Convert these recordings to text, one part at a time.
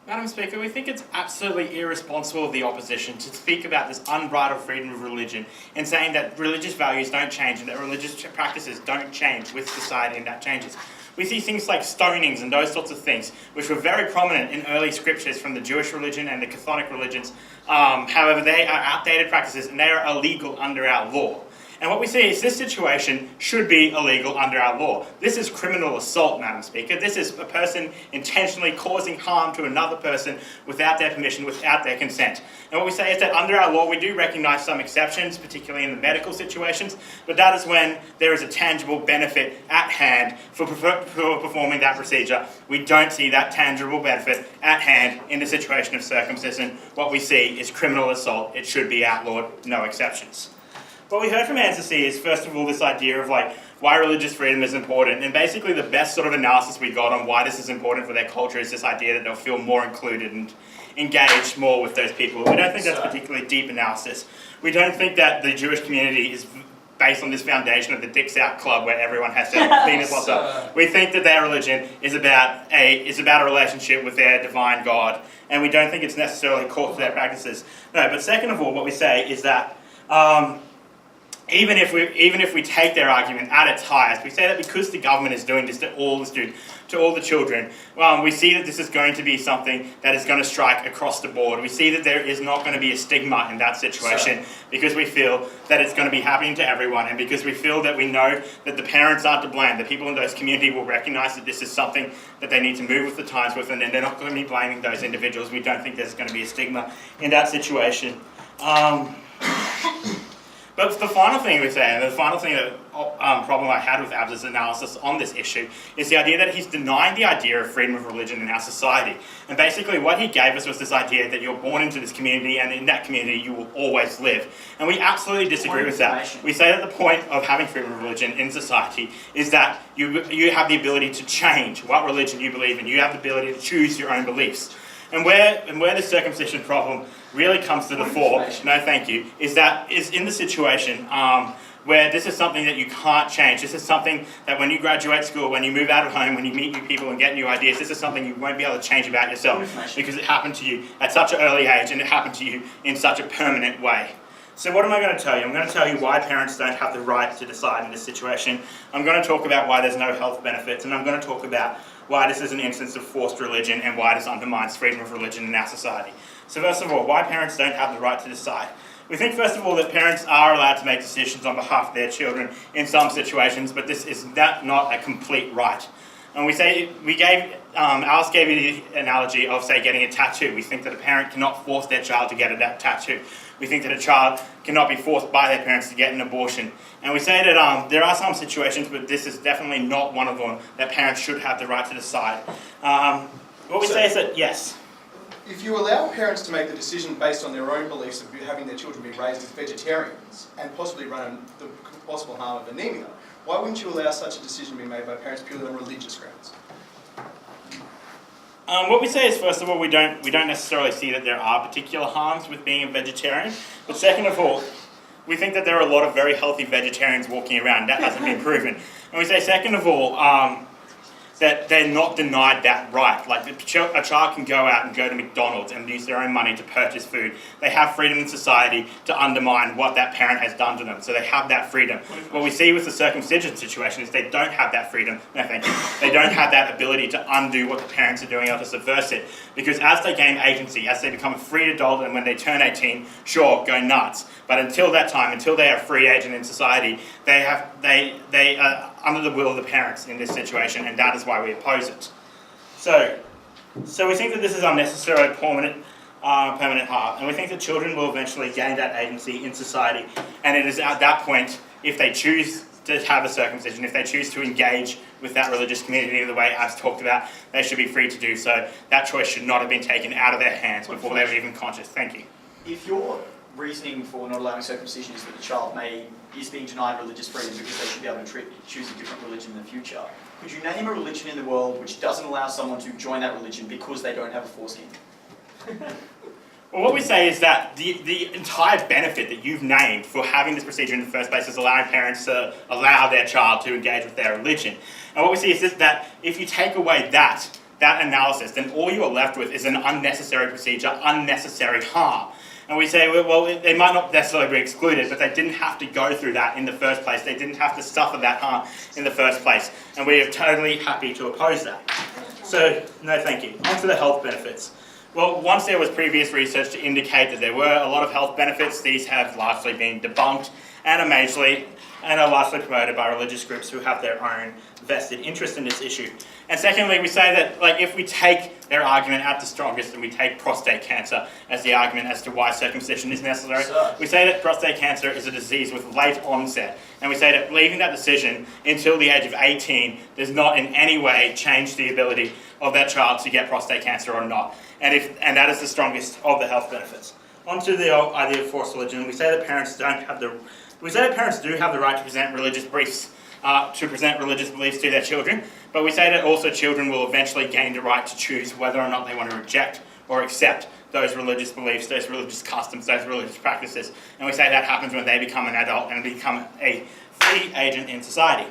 Madam Speaker, we think it's absolutely irresponsible of the opposition to speak about this unbridled freedom of religion and saying that religious values don't change and that religious practices don't change with society and that changes. We see things like stonings and those sorts of things, which were very prominent in early scriptures from the Jewish religion and the Catholic religions. However, they are outdated practices and they are illegal under our law. And what we see is this situation should be illegal under our law. This is criminal assault, Madam Speaker. This is a person intentionally causing harm to another person without their permission, without their consent. And what we say is that under our law, we do recognise some exceptions, particularly in the medical situations, but that is when there is a tangible benefit at hand for performing that procedure. We don't see that tangible benefit at hand in the situation of circumcision. What we see is criminal assault. It should be outlawed, no exceptions. What we heard from ANSWER is, first of all, this idea of why religious freedom is important. And basically the best sort of analysis we got on why this is important for their culture is this idea that they'll feel more included and engaged more with those people. We don't think that's particularly deep analysis. We don't think that the Jewish community is based on this foundation of the Dicks Out Club where everyone has to clean his lots up. We think that their religion is about a relationship with their divine God. And we don't think it's necessarily core to their practices. No, but second of all, what we say is that even if we take their argument at its highest, we say that because the government is doing this to all the students, to all the children, we see that this is going to be something that is going to strike across the board. We see that there is not going to be a stigma in that situation because we feel that it's going to be happening to everyone, and because we feel that we know that the parents aren't to blame. The people in those communities will recognise that this is something that they need to move with the times with, and they're not going to be blaming those individuals. We don't think there's going to be a stigma in that situation. But the final thing we say, and the final thing that problem I had with Abs' analysis on this issue, is the idea that he's denying the idea of freedom of religion in our society. And basically what he gave us was this idea that you're born into this community, and in that community you will always live. And we absolutely disagree with that. We say that the point of having freedom of religion in society is that you have the ability to change what religion you believe in. You have the ability to choose your own beliefs. And where the circumcision problem really comes to the fore, no thank you, is in the situation where this is something that you can't change. This is something that when you graduate school, when you move out of home, when you meet new people and get new ideas, this is something you won't be able to change about yourself because it happened to you at such an early age and it happened to you in such a permanent way. So what am I going to tell you? I'm going to tell you why parents don't have the right to decide in this situation. I'm going to talk about why there's no health benefits, and I'm going to talk about why this is an instance of forced religion and why this undermines freedom of religion in our society. So first of all, why parents don't have the right to decide. We think first of all that parents are allowed to make decisions on behalf of their children in some situations, but this is not a complete right. And Alice gave you the analogy of, say, getting a tattoo. We think that a parent cannot force their child to get a tattoo. We think that a child cannot be forced by their parents to get an abortion. And we say that there are some situations, but this is definitely not one of them, that parents should have the right to decide. What we say is that, yes. If you allow parents to make the decision based on their own beliefs of having their children be raised as vegetarians and possibly run the possible harm of anemia, why wouldn't you allow such a decision to be made by parents purely on religious grounds? What we say is, first of all, we don't necessarily see that there are particular harms with being a vegetarian. But second of all, we think that there are a lot of very healthy vegetarians walking around. That hasn't been proven. And we say, second of all, that they're not denied that right. Like a child can go out and go to McDonald's and use their own money to purchase food. They have freedom in society to undermine what that parent has done to them. So they have that freedom. What we see with the circumcision situation is they don't have that freedom. No, thank you. They don't have that ability to undo what the parents are doing or to subvert it. Because as they gain agency, as they become a free adult, and when they turn 18, sure, go nuts. But until that time, until they are a free agent in society, they are under the will of the parents in this situation, and that is why we oppose it. So we think that this is unnecessarily permanent harm, and we think that children will eventually gain that agency in society, and it is at that point, if they choose to have a circumcision, if they choose to engage with that religious community in the way I've talked about, they should be free to do so. That choice should not have been taken out of their hands before they were even conscious. Thank you. If your reasoning for not allowing circumcision is that the child is being denied religious freedom because they should be able to choose a different religion in the future, could you name a religion in the world which doesn't allow someone to join that religion because they don't have a foreskin? Well, what we say is that the entire benefit that you've named for having this procedure in the first place is allowing parents to allow their child to engage with their religion. And what we see is that if you take away that, that analysis, then all you are left with is an unnecessary procedure, unnecessary harm. And we say, well, they might not necessarily be excluded, but they didn't have to go through that in the first place. They didn't have to suffer that harm in the first place. And we are totally happy to oppose that. So, no thank you. On to the health benefits. Well, once there was previous research to indicate that there were a lot of health benefits, these have largely been debunked and are largely promoted by religious groups who have their own vested interest in this issue. And secondly, we say that if we take their argument at the strongest and we take prostate cancer as the argument as to why circumcision is necessary, we say that prostate cancer is a disease with late onset. And we say that leaving that decision until the age of 18 does not in any way change the ability of that child to get prostate cancer or not. And that is the strongest of the health benefits. On to the idea of forced religion. We say that parents do have the right to present religious beliefs to their children, but we say that also children will eventually gain the right to choose whether or not they want to reject or accept those religious beliefs, those religious customs, those religious practices. And we say that happens when they become an adult and become a free agent in society.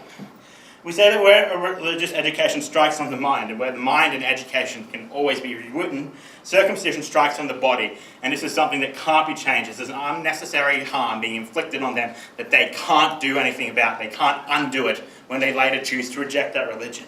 We say that where a religious education strikes on the mind, and where the mind and education can always be rewritten, circumcision strikes on the body, and this is something that can't be changed. This is an unnecessary harm being inflicted on them that they can't do anything about. They can't undo it when they later choose to reject that religion.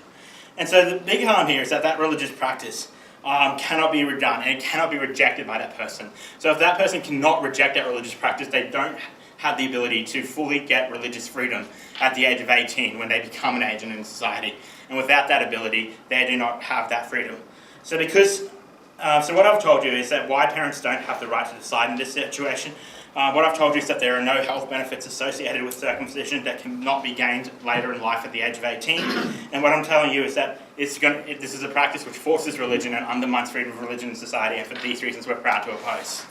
And so the big harm here is that religious practice cannot be redone, and it cannot be rejected by that person. So if that person cannot reject that religious practice, they don't have the ability to fully get religious freedom at the age of 18 when they become an agent in society. And without that ability, they do not have that freedom. So what I've told you is that why parents don't have the right to decide in this situation. What I've told you is that there are no health benefits associated with circumcision that cannot be gained later in life at the age of 18. And what I'm telling you is that this is a practice which forces religion and undermines freedom of religion in society, and for these reasons we're proud to oppose.